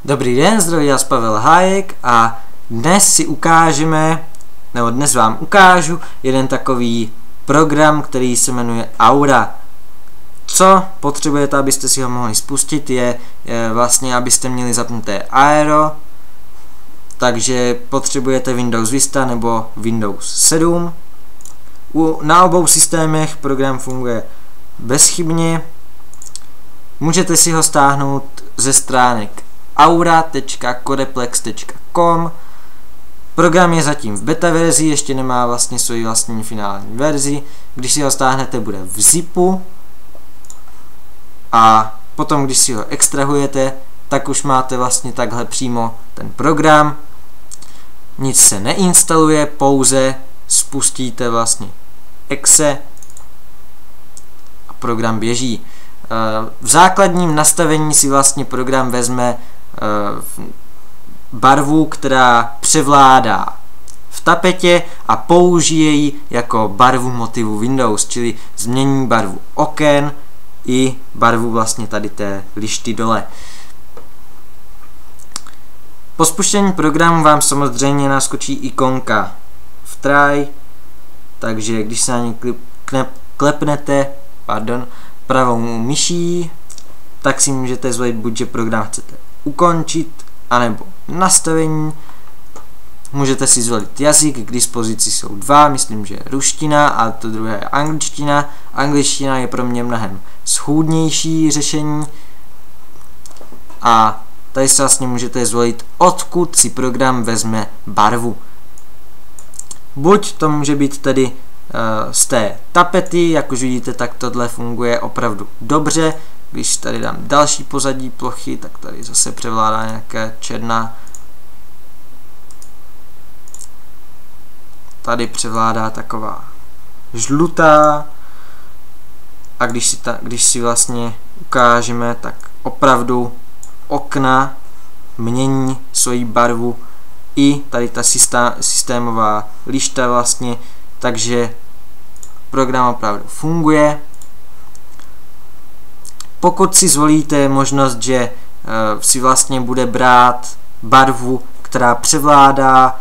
Dobrý den, zdraví vás Pavel Hájek a dnes vám ukážu jeden takový program, který se jmenuje Aura. Co potřebujete, abyste si ho mohli spustit, je vlastně, abyste měli zapnuté Aero, takže potřebujete Windows Vista nebo Windows 7. Na obou systémech program funguje bezchybně. Můžete si ho stáhnout ze stránek aura.codeplex.com. Program je zatím v beta verzi, ještě nemá vlastně svoji vlastní finální verzi. Když si ho stáhnete, bude v zipu a potom, když si ho extrahujete, tak už máte vlastně takhle přímo ten program. Nic se neinstaluje, pouze spustíte vlastně exe a program běží. V základním nastavení si vlastně program vezme barvu, která převládá v tapetě a použije ji jako barvu motivu Windows, čili změní barvu oken i barvu vlastně tady té lišty dole. Po spuštění programu vám samozřejmě naskočí ikonka v try, takže když se na ní klepnete pravou myší, tak si můžete zvolit buď, že program chcete ukončit, anebo nastavení. Můžete si zvolit jazyk, k dispozici jsou dva, myslím, že je ruština a to druhé je angličtina. Angličtina je pro mě mnohem schůdnější řešení a tady si vlastně můžete zvolit, odkud si program vezme barvu. Buď to může být tedy z té tapety, jak už vidíte, tak tohle funguje opravdu dobře. Když tady dám další pozadí plochy, tak tady zase převládá nějaká černá. Tady převládá taková žlutá. A když si vlastně ukážeme, tak opravdu okna mění svoji barvu i tady ta systémová lišta vlastně, takže program opravdu funguje. Pokud si zvolíte možnost, že si vlastně bude brát barvu, která převládá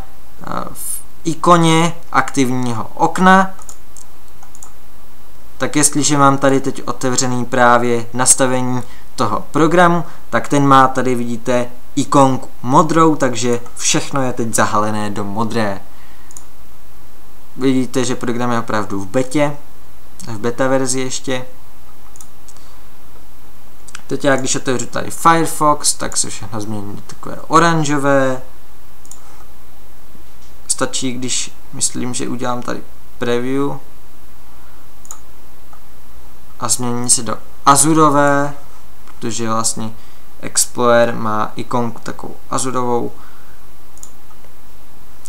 v ikoně aktivního okna, tak jestliže mám tady teď otevřený právě nastavení toho programu, tak ten má tady, vidíte, ikonku modrou, takže všechno je teď zahalené do modré. Vidíte, že program je opravdu v beta verzi ještě. Teď já, když otevřu tady Firefox, tak se všechno změní do takové oranžové. Stačí, když myslím, že udělám tady preview a změní se do azurové, protože vlastně Explorer má ikonku takovou azurovou.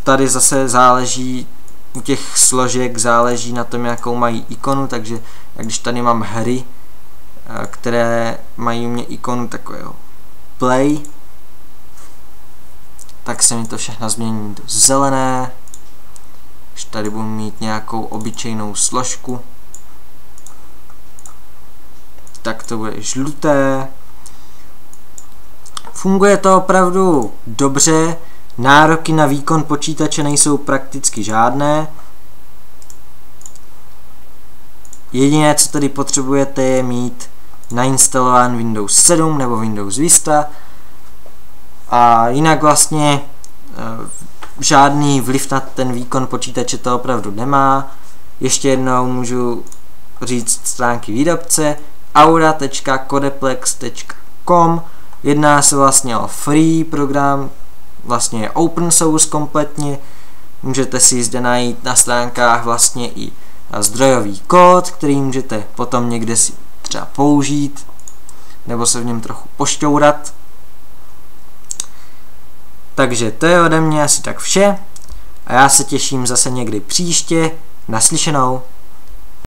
Tady zase záleží, u těch složek záleží na tom, jakou mají ikonu, takže když tady mám hry, které mají u mě ikonu takového play, tak se mi to všechno změní do zelené. Když tady budu mít nějakou obyčejnou složku, tak to bude žluté. Funguje to opravdu dobře, nároky na výkon počítače nejsou prakticky žádné. Jediné, co tady potřebujete, je mít nainstalován Windows 7 nebo Windows Vista a jinak vlastně žádný vliv na ten výkon počítače to opravdu nemá. Ještě jednou můžu říct stránky výrobce aura.codeplex.com. Jedná se vlastně o free program, vlastně je open source kompletně. Můžete si zde najít na stránkách vlastně i zdrojový kód, který můžete potom někde si třeba použít nebo se v něm trochu pošťourat. Takže to je ode mě asi tak vše a já se těším zase někdy příště. Naslyšenou.